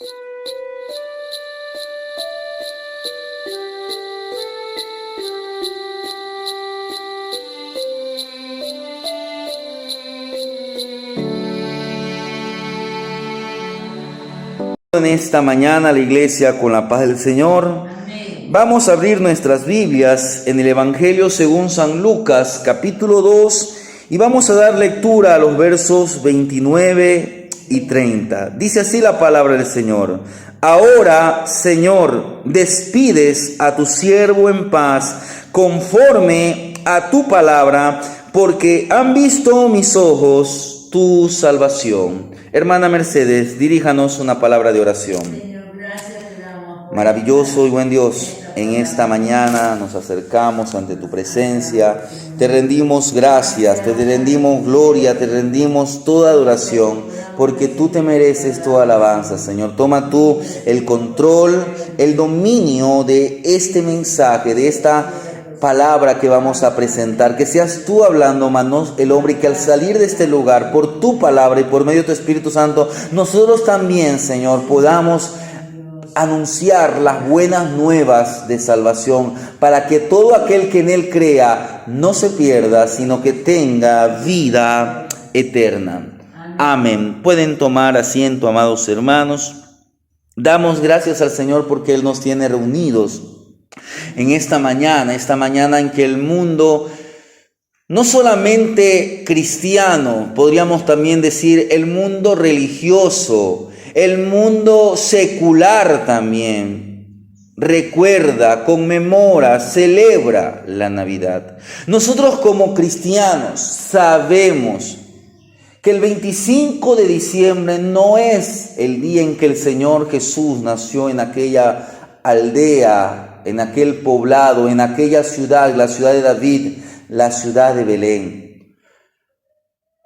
En esta mañana la iglesia con la paz del Señor. Vamos a abrir nuestras Biblias en el Evangelio según San Lucas, capítulo 2, y vamos a dar lectura a los versos 29 y 30. Dice así la palabra del Señor: Ahora, Señor, despides a tu siervo en paz, conforme a tu palabra, porque han visto mis ojos tu salvación. Hermana Mercedes, diríjanos una palabra de oración. Señor, gracias te damos. Maravilloso y buen Dios, en esta mañana nos acercamos ante tu presencia, te rendimos gracias, te rendimos gloria, te rendimos toda adoración, porque tú te mereces toda alabanza, Señor. Toma tú el control, el dominio de este mensaje, de esta palabra que vamos a presentar, que seas tú hablando, manos el hombre, y que al salir de este lugar, por tu palabra y por medio de tu Espíritu Santo, nosotros también, Señor, podamos anunciar las buenas nuevas de salvación, para que todo aquel que en Él crea no se pierda, sino que tenga vida eterna. Amén. Pueden tomar asiento, amados hermanos. Damos gracias al Señor porque Él nos tiene reunidos en esta mañana en que el mundo, no solamente cristiano, podríamos también decir el mundo religioso, el mundo secular también, recuerda, conmemora, celebra la Navidad. Nosotros como cristianos sabemos que el 25 de diciembre no es el día en que el Señor Jesús nació en aquella aldea, en aquel poblado, en aquella ciudad, la ciudad de David, la ciudad de Belén.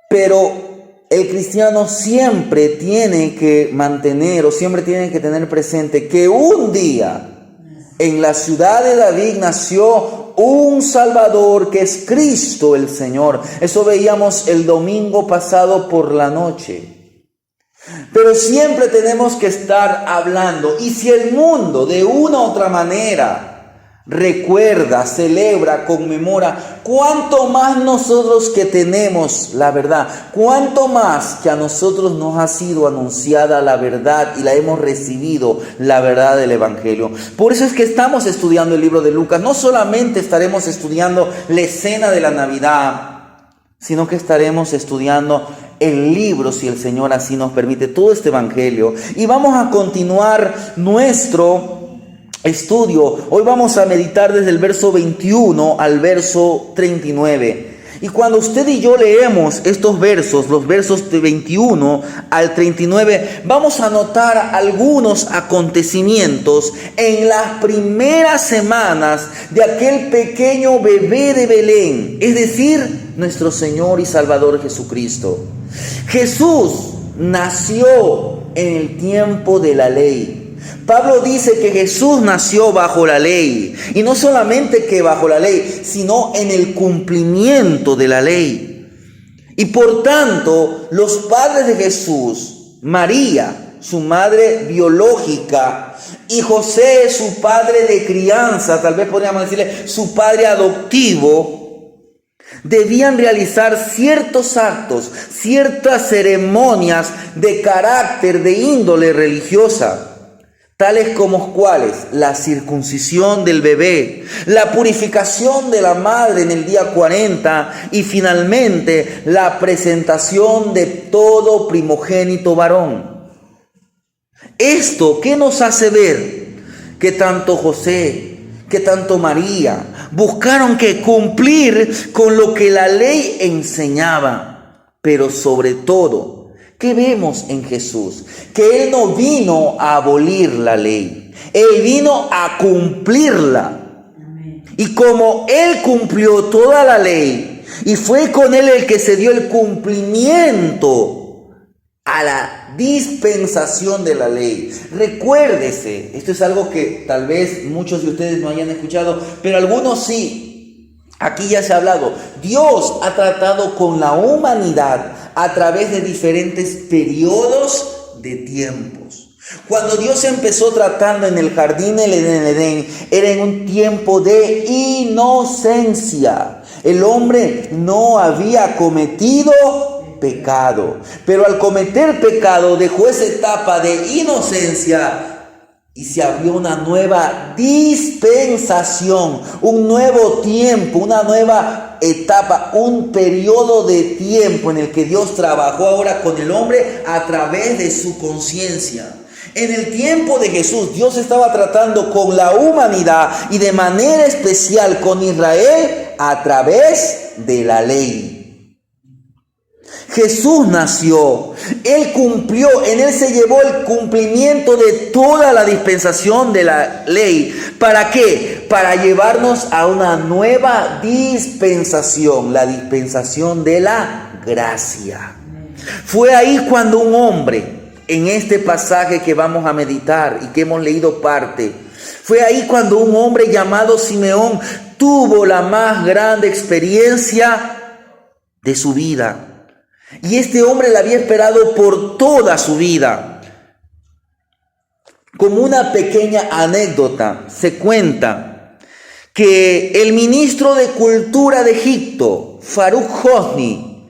Pero el cristiano siempre tiene que mantener, o siempre tiene que tener presente que un día en la ciudad de David nació un Salvador, que es Cristo el Señor. Eso veíamos el domingo pasado por la noche. Pero siempre tenemos que estar hablando. Y si el mundo de una u otra manera recuerda, celebra, conmemora, cuánto más nosotros que tenemos la verdad, cuánto más que a nosotros nos ha sido anunciada la verdad y la hemos recibido, la verdad del Evangelio. Por eso es que estamos estudiando el libro de Lucas. No solamente estaremos estudiando la escena de la Navidad, sino que estaremos estudiando el libro, si el Señor así nos permite, todo este Evangelio. Y vamos a continuar nuestro estudio. Hoy vamos a meditar desde el verso 21 al verso 39. Y cuando usted y yo leemos estos versos, los versos de 21 al 39, vamos a notar algunos acontecimientos en las primeras semanas de aquel pequeño bebé de Belén, es decir, nuestro Señor y Salvador Jesucristo. Jesús nació en el tiempo de la ley. Pablo dice que Jesús nació bajo la ley, y no solamente que bajo la ley, sino en el cumplimiento de la ley. Y por tanto, los padres de Jesús, María, su madre biológica, y José, su padre de crianza, tal vez podríamos decirle su padre adoptivo, debían realizar ciertos actos, ciertas ceremonias de carácter, de índole religiosa, tales como cuáles: la circuncisión del bebé, la purificación de la madre en el día 40 y finalmente la presentación de todo primogénito varón. Esto, ¿qué nos hace ver? Que tanto José, que tanto María buscaron que cumplir con lo que la ley enseñaba, pero sobre todo, ¿qué vemos en Jesús? Que Él no vino a abolir la ley, Él vino a cumplirla. Y como Él cumplió toda la ley, y fue con Él el que se dio el cumplimiento a la dispensación de la ley. Recuérdese, esto es algo que tal vez muchos de ustedes no hayan escuchado, pero algunos sí. Aquí ya se ha hablado. Dios ha tratado con la humanidad a través de diferentes periodos de tiempos. Cuando Dios empezó tratando en el jardín del Edén, era en un tiempo de inocencia. El hombre no había cometido pecado, pero al cometer pecado dejó esa etapa de inocencia y se abrió una nueva dispensación, un nuevo tiempo, una nueva etapa, un periodo de tiempo en el que Dios trabajó ahora con el hombre a través de su conciencia. En el tiempo de Jesús, Dios estaba tratando con la humanidad y de manera especial con Israel a través de la ley. Jesús nació, Él cumplió, en Él se llevó el cumplimiento de toda la dispensación de la ley. ¿Para qué? Para llevarnos a una nueva dispensación, la dispensación de la gracia. Fue ahí cuando un hombre, en este pasaje que vamos a meditar y que hemos leído parte, fue ahí cuando un hombre llamado Simeón tuvo la más grande experiencia de su vida. Y este hombre la había esperado por toda su vida. Como una pequeña anécdota, se cuenta que el ministro de Cultura de Egipto, Farouk Hosni,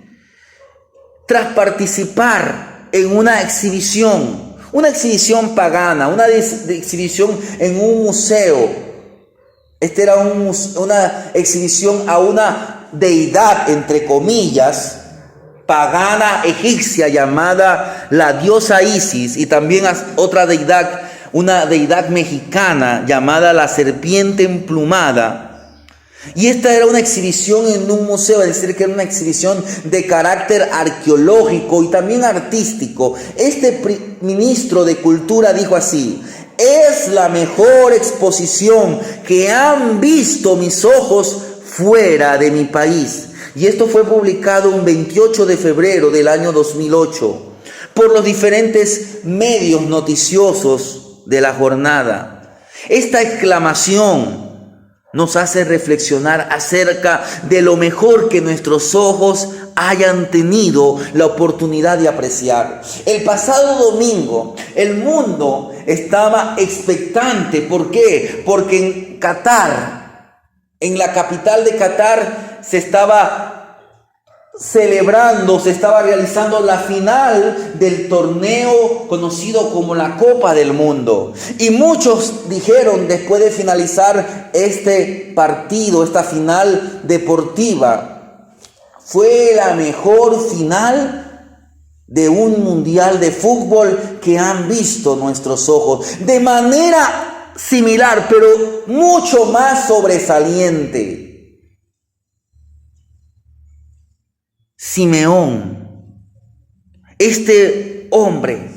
tras participar en una exhibición pagana, una exhibición en un museo, era una exhibición a una deidad, entre comillas, pagana egipcia llamada la diosa Isis, y también otra deidad, una deidad mexicana llamada la serpiente emplumada. Y esta era una exhibición en un museo, es decir, que era una exhibición de carácter arqueológico y también artístico. Este ministro de Cultura dijo así: es la mejor exposición que han visto mis ojos fuera de mi país. Y esto fue publicado un 28 de febrero del año 2008 por los diferentes medios noticiosos de la jornada. Esta exclamación nos hace reflexionar acerca de lo mejor que nuestros ojos hayan tenido la oportunidad de apreciar. El pasado domingo el mundo estaba expectante. ¿Por qué? Porque en Qatar, en la capital de Qatar, se estaba realizando la final del torneo conocido como la Copa del Mundo. Y muchos dijeron, después de finalizar este partido, esta final deportiva, fue la mejor final de un mundial de fútbol que han visto nuestros ojos. De manera similar, pero mucho más sobresaliente, Simeón, este hombre,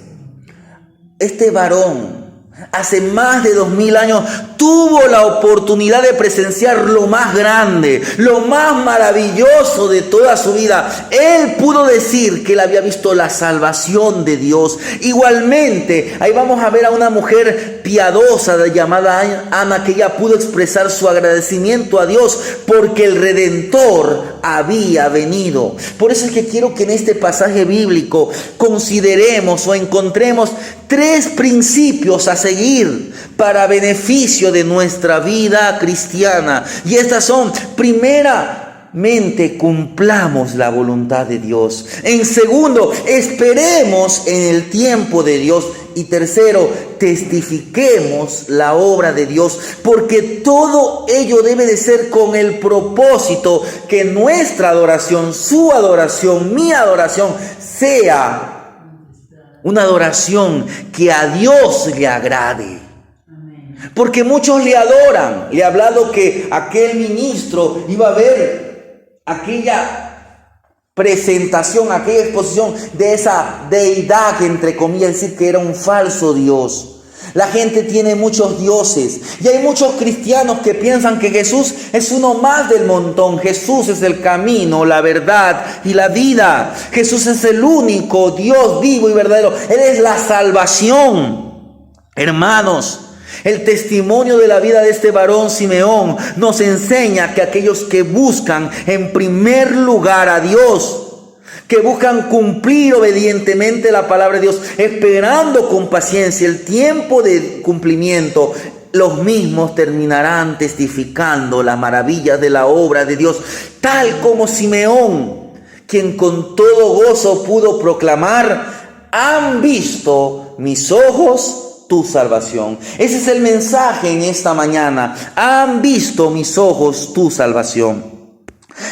este varón, hace más de 2000 años tuvo la oportunidad de presenciar lo más grande, lo más maravilloso de toda su vida. Él pudo decir que él había visto la salvación de Dios. Igualmente, ahí vamos a ver a una mujer piadosa llamada Ana, que ella pudo expresar su agradecimiento a Dios porque el Redentor había venido. Por eso es que quiero que en este pasaje bíblico consideremos o encontremos 3 principios a seguir para beneficio de nuestra vida cristiana. Y estas son: primeramente, cumplamos la voluntad de Dios. En segundo, esperemos en el tiempo de Dios. Y tercero, testifiquemos la obra de Dios, porque todo ello debe de ser con el propósito que nuestra adoración, su adoración, mi adoración, sea una adoración que a Dios le agrade. Porque muchos le adoran. Le he hablado que aquel ministro iba a ver aquella presentación, aquella exposición de esa deidad, entre comillas, es decir, que era un falso Dios. La gente tiene muchos dioses y hay muchos cristianos que piensan que Jesús es uno más del montón. Jesús es el camino, la verdad y la vida. Jesús es el único Dios vivo y verdadero. Él es la salvación. Hermanos, el testimonio de la vida de este varón Simeón nos enseña que aquellos que buscan en primer lugar a Dios, que buscan cumplir obedientemente la palabra de Dios, esperando con paciencia el tiempo de cumplimiento, los mismos terminarán testificando las maravillas de la obra de Dios, tal como Simeón, quien con todo gozo pudo proclamar: han visto mis ojos tu salvación. Ese es el mensaje en esta mañana: han visto mis ojos tu salvación.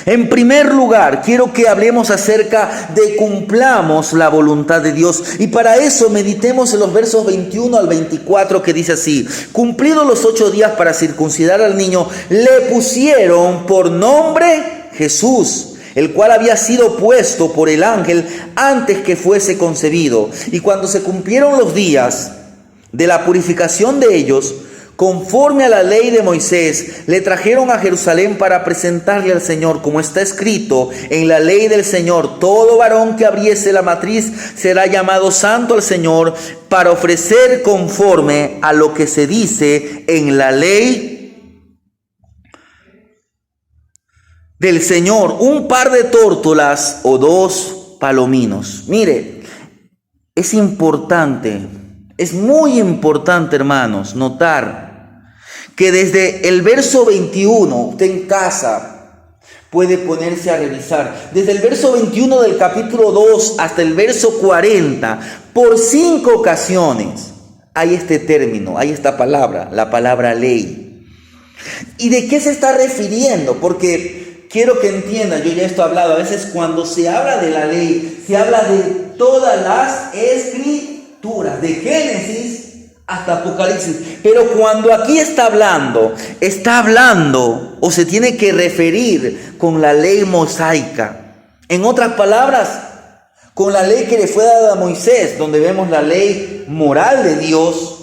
En primer lugar, quiero que hablemos acerca de cumplamos la voluntad de Dios. Y para eso meditemos en los versos 21 al 24, que dice así: cumplidos los 8 días para circuncidar al niño, le pusieron por nombre Jesús, el cual había sido puesto por el ángel antes que fuese concebido. Y cuando se cumplieron los días de la purificación de ellos, conforme a la ley de Moisés, le trajeron a Jerusalén para presentarle al Señor, como está escrito en la ley del Señor: todo varón que abriese la matriz será llamado santo al Señor, para ofrecer conforme a lo que se dice en la ley del Señor, un par de tórtolas o 2 palominos. Mire, es importante, es muy importante, hermanos, notar que desde el verso 21, usted en casa puede ponerse a revisar, desde el verso 21 del capítulo 2 hasta el verso 40, por 5 ocasiones hay este término, hay esta palabra, la palabra ley. ¿Y de qué se está refiriendo? Porque quiero que entiendan, yo ya esto he hablado, a veces cuando se habla de la ley, se habla de todas las escrituras, de Génesis hasta Apocalipsis. Pero cuando aquí está hablando o se tiene que referir con la ley mosaica. En otras palabras, con la ley que le fue dada a Moisés, donde vemos la ley moral de Dios,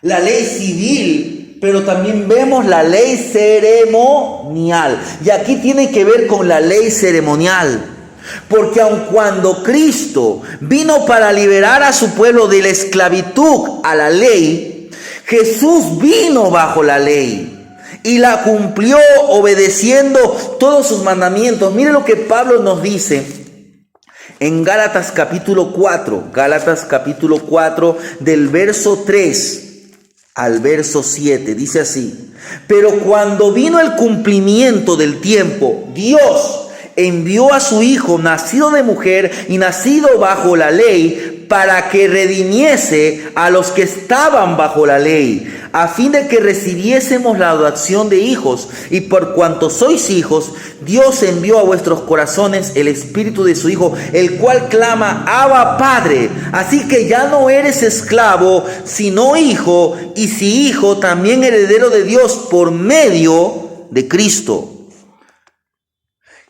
la ley civil, pero también vemos la ley ceremonial. Y aquí tiene que ver con la ley ceremonial. Porque aun cuando Cristo vino para liberar a su pueblo de la esclavitud a la ley, Jesús vino bajo la ley y la cumplió obedeciendo todos sus mandamientos. Mire lo que Pablo nos dice en Gálatas capítulo 4, del verso 3 al verso 7, dice así: pero cuando vino el cumplimiento del tiempo, Dios envió a su Hijo, nacido de mujer y nacido bajo la ley, para que redimiese a los que estaban bajo la ley, a fin de que recibiésemos la adopción de hijos. Y por cuanto sois hijos, Dios envió a vuestros corazones el Espíritu de su Hijo, el cual clama: Abba, Padre. Así que ya no eres esclavo, sino hijo, y si hijo, también heredero de Dios por medio de Cristo.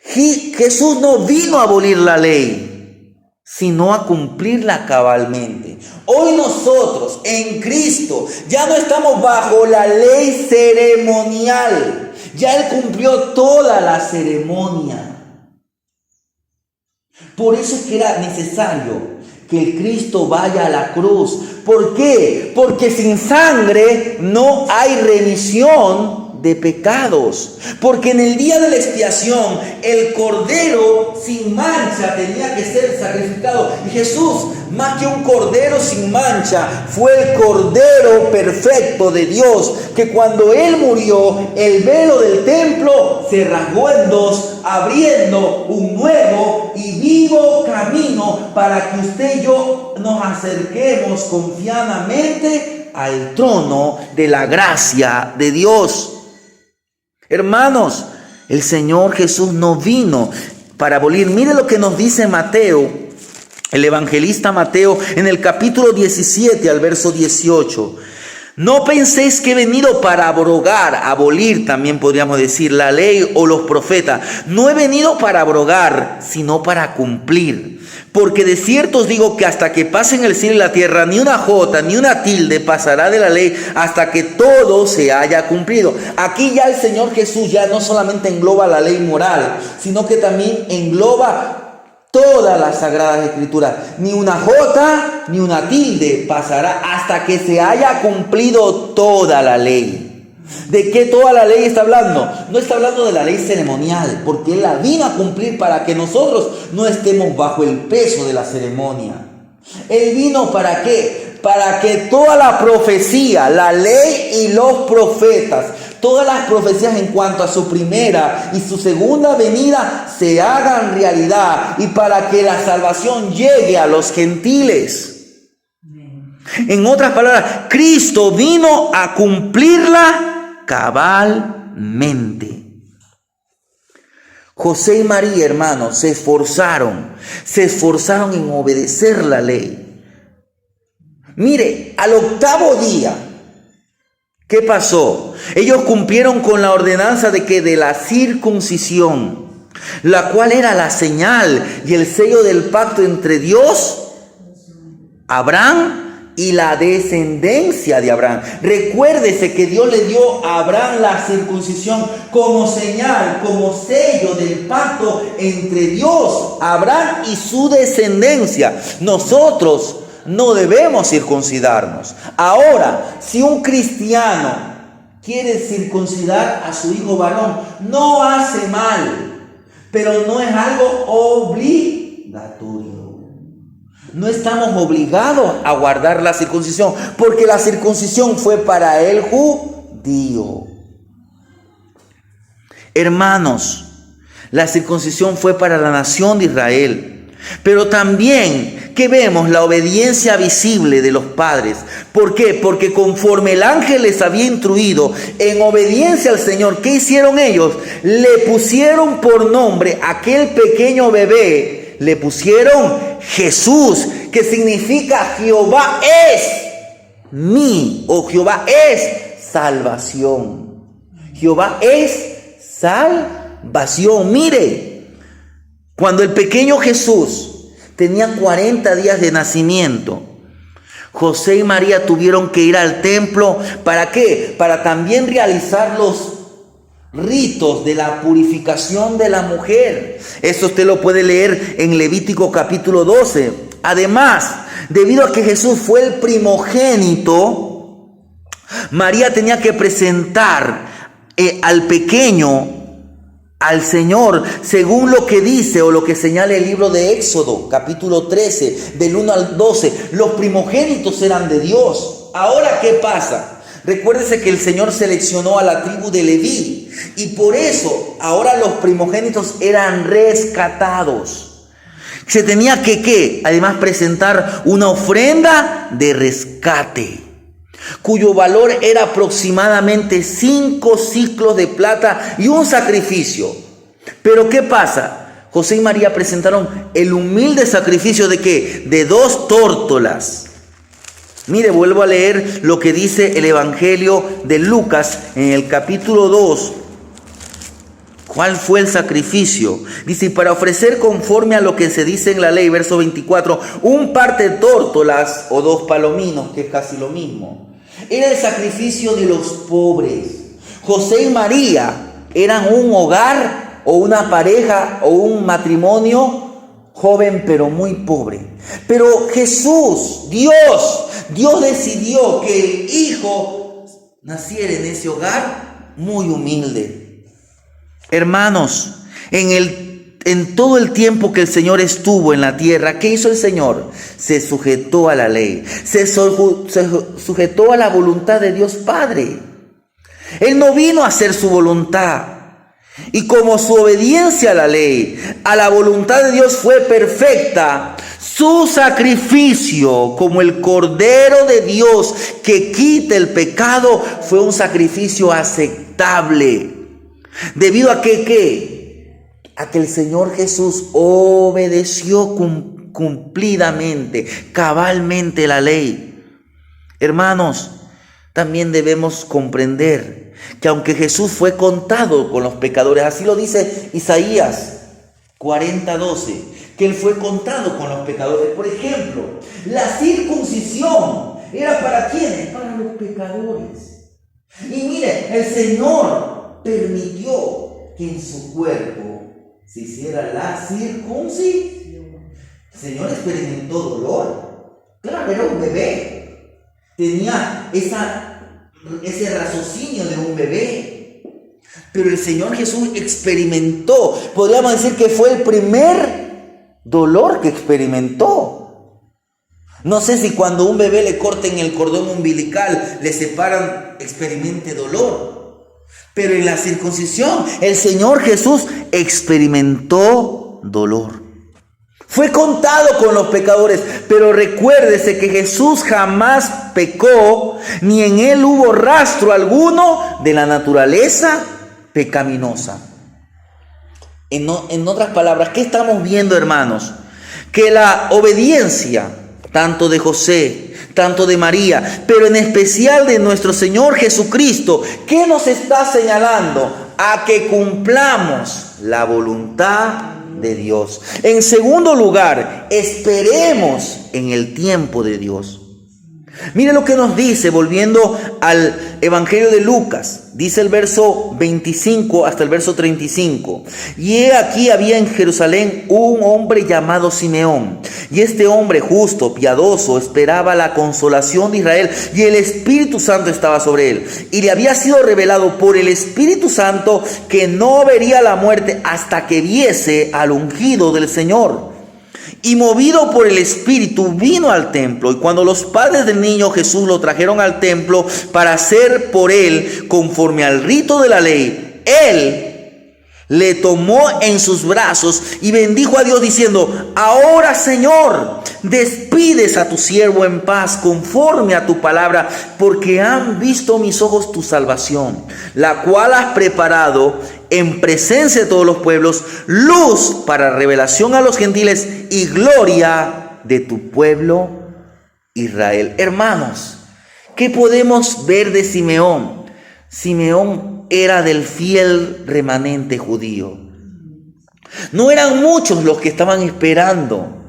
Jesús no vino a abolir la ley, sino a cumplirla cabalmente. Hoy nosotros en Cristo ya no estamos bajo la ley ceremonial. Ya Él cumplió toda la ceremonia. Por eso es que era necesario que el Cristo vaya a la cruz. ¿Por qué? Porque sin sangre no hay remisión de pecados. Porque en el día de la expiación el cordero sin mancha tenía que ser sacrificado. Y Jesús, más que un cordero sin mancha, fue el cordero perfecto de Dios, que cuando Él murió, el velo del templo se rasgó en 2, abriendo un nuevo y vivo camino para que usted y yo nos acerquemos confiadamente al trono de la gracia de Dios. Hermanos, el Señor Jesús no vino para abolir. Mire lo que nos dice Mateo, el evangelista Mateo, en el capítulo 17 al verso 18. No penséis que he venido para abrogar, abolir también podríamos decir, la ley o los profetas. No he venido para abrogar, sino para cumplir. Porque de cierto os digo que hasta que pasen el cielo y la tierra, ni una jota ni una tilde pasará de la ley hasta que todo se haya cumplido. Aquí ya el Señor Jesús ya no solamente engloba la ley moral, sino que también engloba todas las sagradas escrituras. Ni una jota ni una tilde pasará hasta que se haya cumplido toda la ley. ¿De qué toda la ley está hablando? No está hablando de la ley ceremonial, porque Él la vino a cumplir para que nosotros no estemos bajo el peso de la ceremonia. Él vino ¿para qué? Para que toda la profecía, la ley y los profetas, todas las profecías en cuanto a su primera y su segunda venida se hagan realidad y para que la salvación llegue a los gentiles. En otras palabras, Cristo vino a cumplirla cabalmente. José y María, hermanos, se esforzaron en obedecer la ley. Mire, al octavo día, ¿qué pasó? Ellos cumplieron con la ordenanza de la circuncisión, la cual era la señal y el sello del pacto entre Dios, Abraham y la descendencia de Abraham. Recuérdese que Dios le dio a Abraham la circuncisión como señal, como sello del pacto entre Dios, Abraham y su descendencia. Nosotros no debemos circuncidarnos. Ahora, si un cristiano quiere circuncidar a su hijo varón, no hace mal, pero no es algo obligatorio. No estamos obligados a guardar la circuncisión, porque la circuncisión fue para el judío. Hermanos, la circuncisión fue para la nación de Israel. Pero también, ¿qué vemos? La obediencia visible de los padres. ¿Por qué? Porque conforme el ángel les había instruido en obediencia al Señor, ¿qué hicieron ellos? Le pusieron por nombre a aquel pequeño bebé, le pusieron Jesús, que significa Jehová es mi, o Jehová es salvación. Jehová es salvación. Mire, cuando el pequeño Jesús tenía 40 días de nacimiento, José y María tuvieron que ir al templo. ¿Para qué? Para también realizar los ritos de la purificación de la mujer. Eso usted lo puede leer en Levítico capítulo 12. Además, debido a que Jesús fue el primogénito, María tenía que presentar al pequeño al Señor, según lo que dice o lo que señala el libro de Éxodo, capítulo 13, del 1 al 12. Los primogénitos eran de Dios. Ahora, ¿qué pasa? Recuérdese que el Señor seleccionó a la tribu de Leví y por eso ahora los primogénitos eran rescatados. Se tenía que además presentar una ofrenda de rescate, cuyo valor era aproximadamente 5 ciclos de plata y un sacrificio. Pero ¿qué pasa? José y María presentaron el humilde sacrificio ¿de qué? De 2 tórtolas. Mire, vuelvo a leer lo que dice el Evangelio de Lucas en el capítulo 2. ¿Cuál fue el sacrificio? Dice, para ofrecer conforme a lo que se dice en la ley, verso 24, un par de tórtolas o 2 palominos, que es casi lo mismo. Era el sacrificio de los pobres. José y María eran un hogar o una pareja o un matrimonio joven pero muy pobre. Pero Jesús, Dios decidió que el Hijo naciera en ese hogar muy humilde. Hermanos, en todo el tiempo que el Señor estuvo en la tierra, ¿qué hizo el Señor? Se sujetó a la ley, se sujetó a la voluntad de Dios Padre. Él no vino a hacer su voluntad. Y como su obediencia a la ley, a la voluntad de Dios fue perfecta, su sacrificio como el Cordero de Dios que quita el pecado fue un sacrificio aceptable. Debido a que el Señor Jesús obedeció cumplidamente, cabalmente la ley. Hermanos, también debemos comprender que aunque Jesús fue contado con los pecadores, así lo dice Isaías 40:12, que Él fue contado con los pecadores. Por ejemplo, la circuncisión era ¿para quiénes? Para los pecadores. Y mire, el Señor permitió que en su cuerpo se hiciera la circuncisión. El Señor experimentó dolor. Claro, era un bebé. Tenía esa ese raciocinio de un bebé. Pero el Señor Jesús experimentó, podríamos decir que fue el primer dolor que experimentó. No sé si cuando a un bebé le corten el cordón umbilical, le separan, experimente dolor. Pero en la circuncisión, el Señor Jesús experimentó dolor. Fue contado con los pecadores, pero recuérdese que Jesús jamás pecó, ni en él hubo rastro alguno de la naturaleza pecaminosa. En otras palabras, ¿qué estamos viendo, hermanos? Que la obediencia, tanto de José, tanto de María, pero en especial de nuestro Señor Jesucristo, ¿qué nos está señalando? A que cumplamos la voluntad de Dios. En segundo lugar, esperemos en el tiempo de Dios. Mire lo que nos dice, volviendo al Evangelio de Lucas, dice el verso 25 hasta el verso 35. Y he aquí había en Jerusalén un hombre llamado Simeón, y este hombre justo, piadoso, esperaba la consolación de Israel, y el Espíritu Santo estaba sobre él. Y le había sido revelado por el Espíritu Santo que no vería la muerte hasta que viese al ungido del Señor. Y movido por el Espíritu vino al templo, y cuando los padres del niño Jesús lo trajeron al templo para hacer por él conforme al rito de la ley, él le tomó en sus brazos y bendijo a Dios diciendo: ahora, Señor, despides a tu siervo en paz conforme a tu palabra, porque han visto mis ojos tu salvación, la cual has preparado en presencia de todos los pueblos, luz para revelación a los gentiles y gloria de tu pueblo Israel. Hermanos, ¿qué podemos ver de Simeón? Simeón era del fiel remanente judío. No eran muchos los que estaban esperando,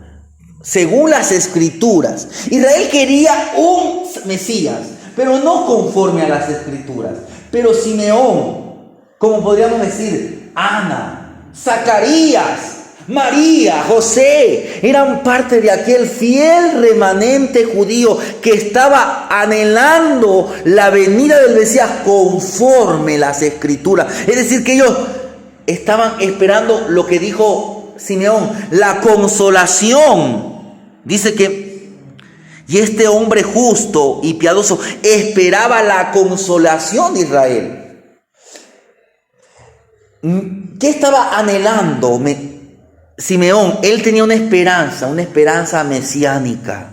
según las Escrituras. Israel quería un Mesías, pero no conforme a las Escrituras. Pero Simeón, como podríamos decir, Ana, Zacarías, María, José, eran parte de aquel fiel remanente judío que estaba anhelando la venida del Mesías conforme las Escrituras. Es decir, que ellos estaban esperando lo que dijo Simeón, la consolación. Dice que, y este hombre justo y piadoso esperaba la consolación de Israel. ¿Qué estaba anhelando Simeón? Él tenía una esperanza mesiánica.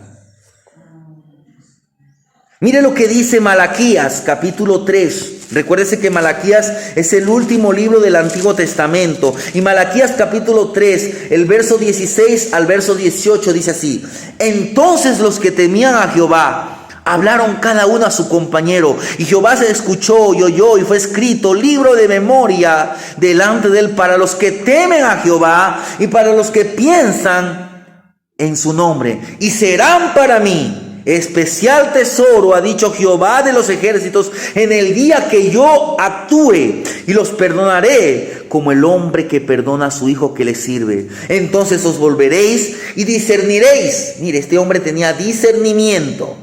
Mire lo que dice Malaquías, capítulo 3. Recuérdese que Malaquías es el último libro del Antiguo Testamento. Y Malaquías capítulo 3, el verso 16 al verso 18 dice así: entonces los que temían a Jehová hablaron cada uno a su compañero, y Jehová se escuchó y oyó, y fue escrito libro de memoria delante de él para los que temen a Jehová y para los que piensan en su nombre. Y serán para mí especial tesoro, ha dicho Jehová de los ejércitos, en el día que yo actúe, y los perdonaré como el hombre que perdona a su hijo que le sirve. Entonces os volveréis y discerniréis. Mire, este hombre tenía discernimiento.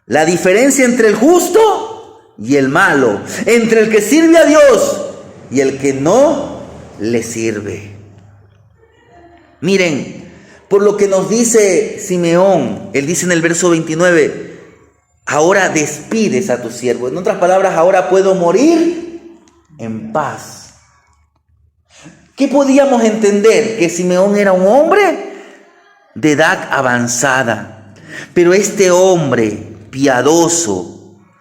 La diferencia entre el justo y el malo, entre el que sirve a Dios y el que no le sirve. Miren, por lo que nos dice Simeón, él dice en el verso 29, ahora despides a tu siervo. En otras palabras, ahora puedo morir en paz. ¿Qué podíamos entender? Que Simeón era un hombre de edad avanzada, pero este hombre piadoso,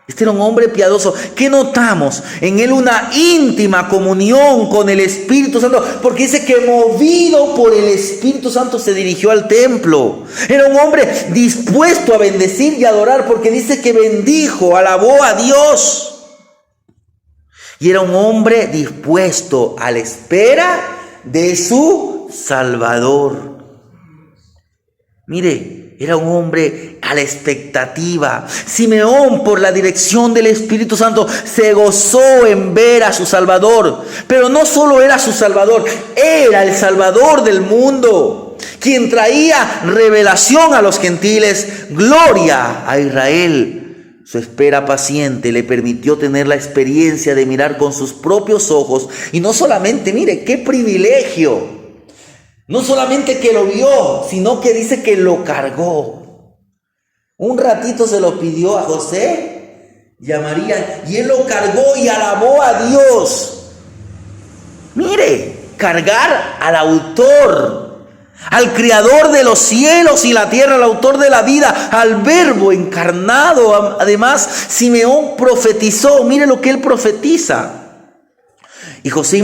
este era un hombre piadoso. ¿Qué notamos? En él una íntima comunión con el Espíritu Santo, porque dice que movido por el Espíritu Santo se dirigió al templo. Era un hombre dispuesto a bendecir y adorar, porque dice que bendijo, alabó a Dios. Y era un hombre dispuesto a la espera de su Salvador. Mire, era un hombre a la expectativa. Simeón, por la dirección del Espíritu Santo, se gozó en ver a su Salvador. Pero no solo era su Salvador, era el Salvador del mundo, quien traía revelación a los gentiles, gloria a Israel. Su espera paciente le permitió tener la experiencia de mirar con sus propios ojos. Y no solamente, mire, qué privilegio. No solamente que lo vio, sino que dice que lo cargó. Un ratito se lo pidió a José y a María, y él lo cargó y alabó a Dios. Mire, cargar al autor, al creador de los cielos y la tierra, al autor de la vida, al verbo encarnado. Además, Simeón profetizó. Mire lo que él profetiza. Y José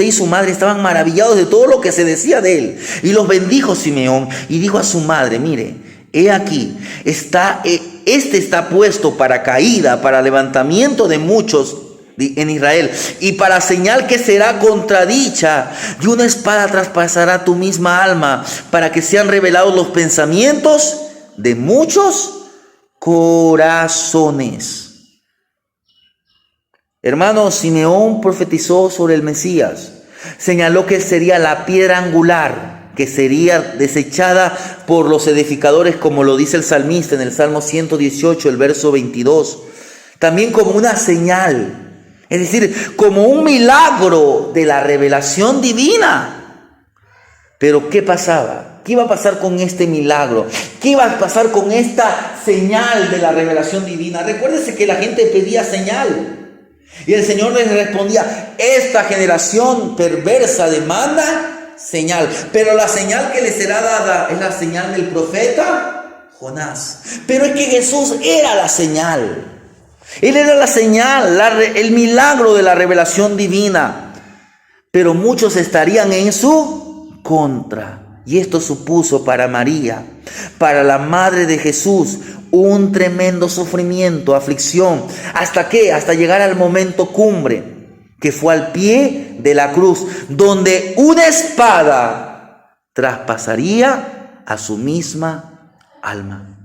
y su madre estaban maravillados de todo lo que se decía de él. Y los bendijo Simeón y dijo a su madre: mire, he aquí, este está puesto para caída, para levantamiento de muchos en Israel, y para señal que será contradicha, y una espada traspasará tu misma alma, para que sean revelados los pensamientos de muchos corazones. Hermanos, Simeón profetizó sobre el Mesías. Señaló que sería la piedra angular, que sería desechada por los edificadores, como lo dice el salmista en el Salmo 118, el verso 22. También como una señal, es decir, como un milagro de la revelación divina. Pero ¿qué pasaba? ¿Qué iba a pasar con este milagro? ¿Qué iba a pasar con esta señal de la revelación divina? Recuérdese que la gente pedía señal. Y el Señor les respondía: esta generación perversa demanda señal, pero la señal que les será dada es la señal del profeta Jonás. Pero es que Jesús era la señal. Él era la señal, el milagro de la revelación divina. Pero muchos estarían en su contra. Y esto supuso para María, para la madre de Jesús, un tremendo sufrimiento, aflicción. ¿Hasta qué? Hasta llegar al momento cumbre, que fue al pie de la cruz, donde una espada traspasaría a su misma alma.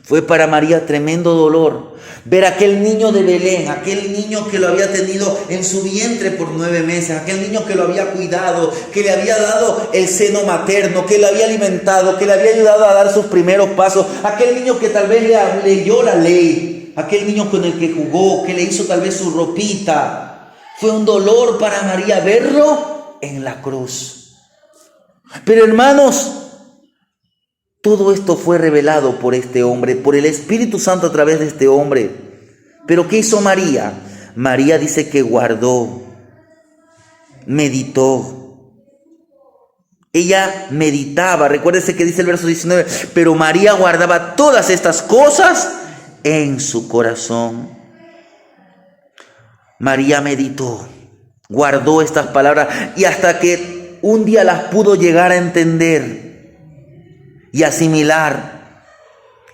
Fue para María tremendo dolor ver aquel niño de Belén, aquel niño que lo había tenido en su vientre por 9 meses, aquel niño que lo había cuidado, que le había dado el seno materno, que le había alimentado, que le había ayudado a dar sus primeros pasos, aquel niño que tal vez le leyó la ley, aquel niño con el que jugó, que le hizo tal vez su ropita. Fue un dolor para María verlo en la cruz. Pero hermanos, todo esto fue revelado por este hombre, por el Espíritu Santo a través de este hombre. ¿Pero qué hizo María? María dice que guardó, meditó. Ella meditaba. Recuérdese que dice el verso 19, pero María guardaba todas estas cosas en su corazón. María meditó, guardó estas palabras, y hasta que un día las pudo llegar a entender y asimilar.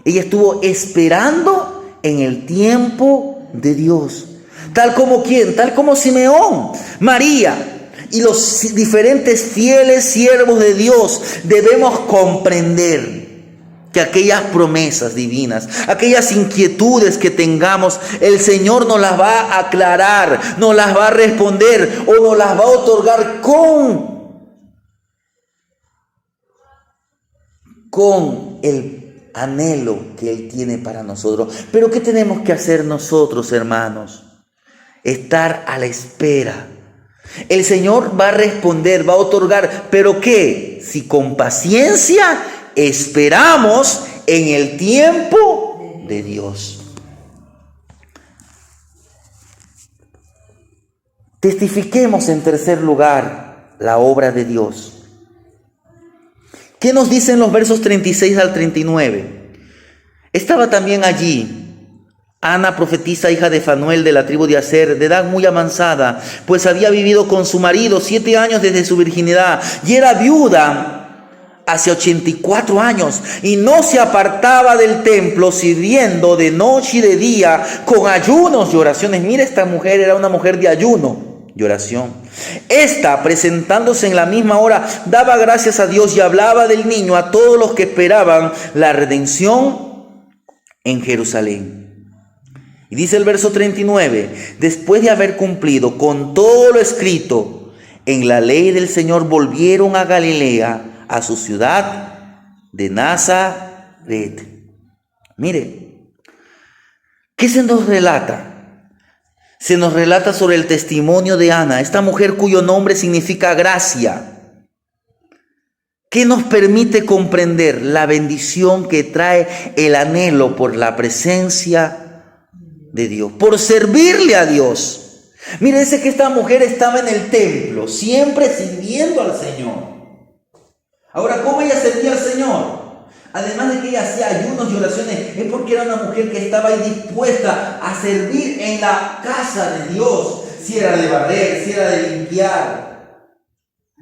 Ella estuvo esperando en el tiempo de Dios. Tal como ¿quién? Tal como Simeón, María y los diferentes fieles siervos de Dios debemos comprender que aquellas promesas divinas, aquellas inquietudes que tengamos, el Señor nos las va a aclarar, nos las va a responder o nos las va a otorgar con el anhelo que Él tiene para nosotros. Pero ¿qué tenemos que hacer nosotros, hermanos? Estar a la espera. El Señor va a responder, va a otorgar, pero ¿qué? Si con paciencia esperamos en el tiempo de Dios. Testifiquemos en tercer lugar la obra de Dios. ¿Qué nos dicen los versos 36 al 39? Estaba también allí Ana, profetisa, hija de Fanuel, de la tribu de Aser, de edad muy avanzada, pues había vivido con su marido 7 años desde su virginidad, y era viuda hace 84 años, y no se apartaba del templo, sirviendo de noche y de día, con ayunos y oraciones. Mira, esta mujer era una mujer de ayuno y oración. Esta, presentándose en la misma hora, daba gracias a Dios y hablaba del niño a todos los que esperaban la redención en Jerusalén. Y dice el verso 39, después de haber cumplido con todo lo escrito en la ley del Señor, volvieron a Galilea, a su ciudad de Nazaret. Mire, ¿Qué se nos relata? Se nos relata sobre el testimonio de Ana, esta mujer cuyo nombre significa gracia. ¿Qué nos permite comprender la bendición que trae el anhelo por la presencia de Dios, por servirle a Dios? Mire, dice que esta mujer estaba en el templo, siempre sirviendo al Señor. Ahora, ¿cómo ella servía al Señor? Además de que ella hacía ayunos y oraciones, es porque era una mujer que estaba ahí dispuesta a servir en la casa de Dios. Si era de barrer, si era de limpiar,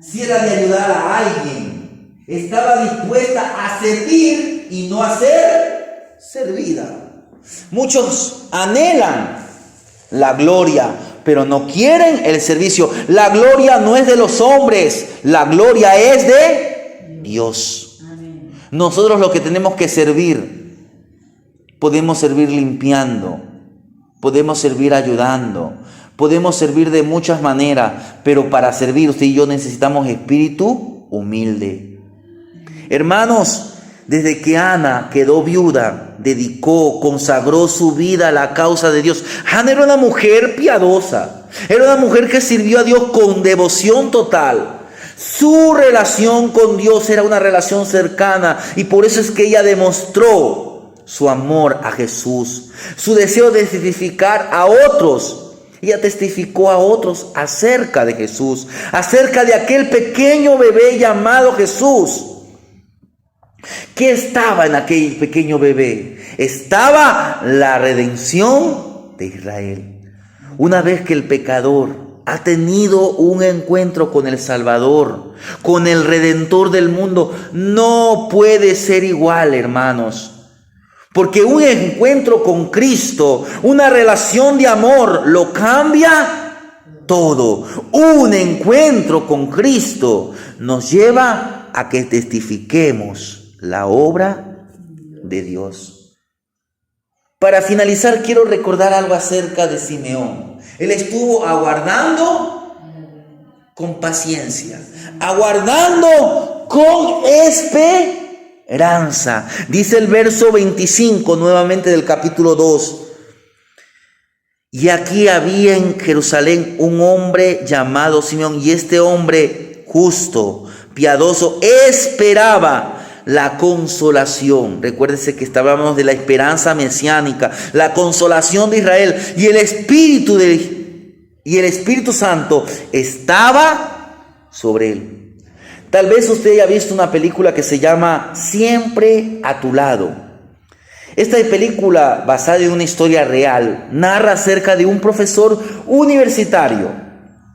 si era de ayudar a alguien. Estaba dispuesta a servir y no a ser servida. Muchos anhelan la gloria, pero no quieren el servicio. La gloria no es de los hombres, la gloria es de Dios. Nosotros lo que tenemos que servir, podemos servir limpiando, podemos servir ayudando, podemos servir de muchas maneras, pero para servir usted y yo necesitamos espíritu humilde. Hermanos, desde que Ana quedó viuda, dedicó, consagró su vida a la causa de Dios. Ana era una mujer piadosa, era una mujer que sirvió a Dios con devoción total. Su relación con Dios era una relación cercana y por eso es que ella demostró su amor a Jesús, su deseo de testificar a otros. Ella testificó a otros acerca de Jesús, acerca de aquel pequeño bebé llamado Jesús. ¿Qué estaba en aquel pequeño bebé? Estaba la redención de Israel. Una vez que el pecador ha tenido un encuentro con el Salvador, con el Redentor del mundo, no puede ser igual, hermanos. Porque un encuentro con Cristo, una relación de amor, lo cambia todo. Un encuentro con Cristo nos lleva a que testifiquemos la obra de Dios. Para finalizar, quiero recordar algo acerca de Simeón. Él estuvo aguardando con paciencia, aguardando con esperanza. Dice el verso 25 nuevamente del capítulo 2. Y aquí había en Jerusalén un hombre llamado Simeón, y este hombre justo, piadoso, esperaba la consolación. Recuérdese que estábamos de la esperanza mesiánica, la consolación de Israel, y el Espíritu Santo estaba sobre él. Tal vez usted haya visto una película que se llama Siempre a tu lado. Esta película, basada en una historia real, narra acerca de un profesor universitario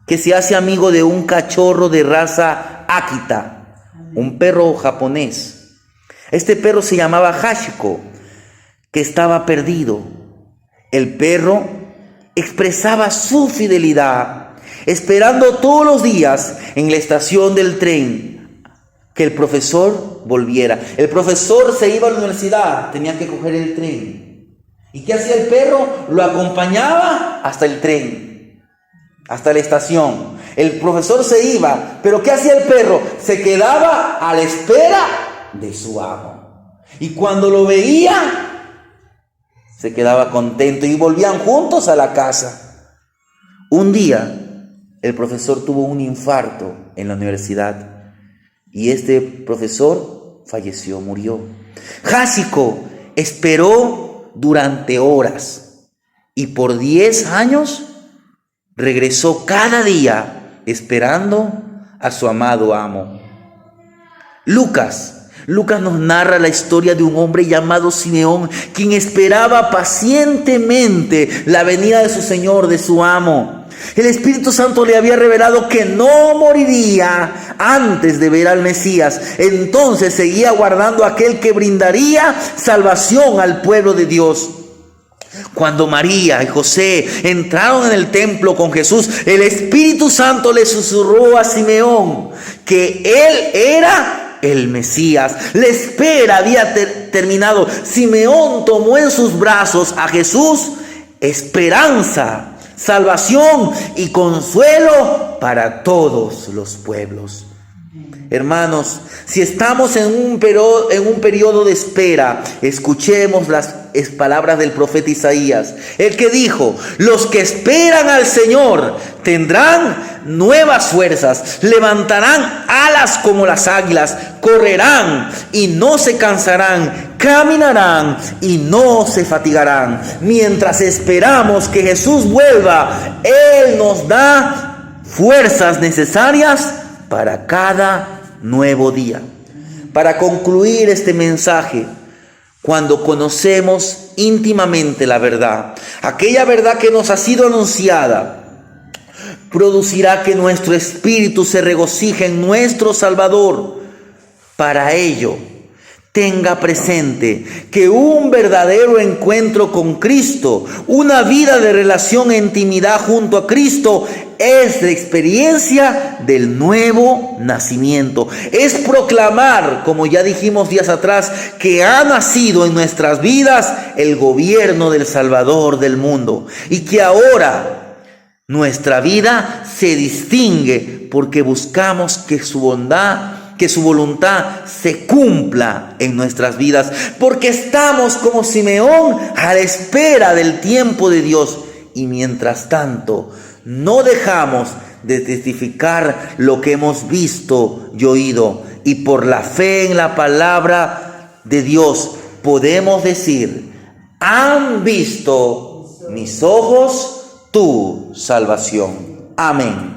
que se hace amigo de un cachorro de raza Akita, un perro japonés. Este perro se llamaba Hachiko, que estaba perdido. El perro expresaba su fidelidad, esperando todos los días en la estación del tren que el profesor volviera. El profesor se iba a la universidad, tenía que coger el tren. ¿Y qué hacía el perro? Lo acompañaba hasta el tren, hasta la estación. El profesor se iba, pero ¿qué hacía el perro? Se quedaba a la espera de su amo. Y cuando lo veía, se quedaba contento y volvían juntos a la casa. Un día, el profesor tuvo un infarto en la universidad y este profesor falleció, murió. Hachiko esperó durante horas y por 10 años regresó cada día esperando a su amado amo. Lucas nos narra la historia de un hombre llamado Simeón, quien esperaba pacientemente la venida de su Señor, de su amo. El Espíritu Santo le había revelado que no moriría antes de ver al Mesías. Entonces seguía guardando a aquel que brindaría salvación al pueblo de Dios. Cuando María y José entraron en el templo con Jesús, el Espíritu Santo le susurró a Simeón que él era el Mesías. La espera había terminado. Simeón tomó en sus brazos a Jesús, esperanza, salvación y consuelo para todos los pueblos. Hermanos, si estamos en un periodo de espera, escuchemos las palabras del profeta Isaías, el que dijo: los que esperan al Señor tendrán nuevas fuerzas, levantarán alas como las águilas, correrán y no se cansarán, caminarán y no se fatigarán. Mientras esperamos que Jesús vuelva, Él nos da fuerzas necesarias para cada nuevo día. Para concluir este mensaje, cuando conocemos íntimamente la verdad, aquella verdad que nos ha sido anunciada, producirá que nuestro espíritu se regocije en nuestro Salvador. Para ello, tenga presente que un verdadero encuentro con Cristo, una vida de relación e intimidad junto a Cristo, es la experiencia del nuevo nacimiento. Es proclamar, como ya dijimos días atrás, que ha nacido en nuestras vidas el gobierno del Salvador del mundo, y que ahora nuestra vida se distingue porque buscamos que su bondad, que su voluntad se cumpla en nuestras vidas, porque estamos como Simeón a la espera del tiempo de Dios, y mientras tanto no dejamos de testificar lo que hemos visto y oído, y por la fe en la palabra de Dios podemos decir: han visto mis ojos tu salvación. Amén.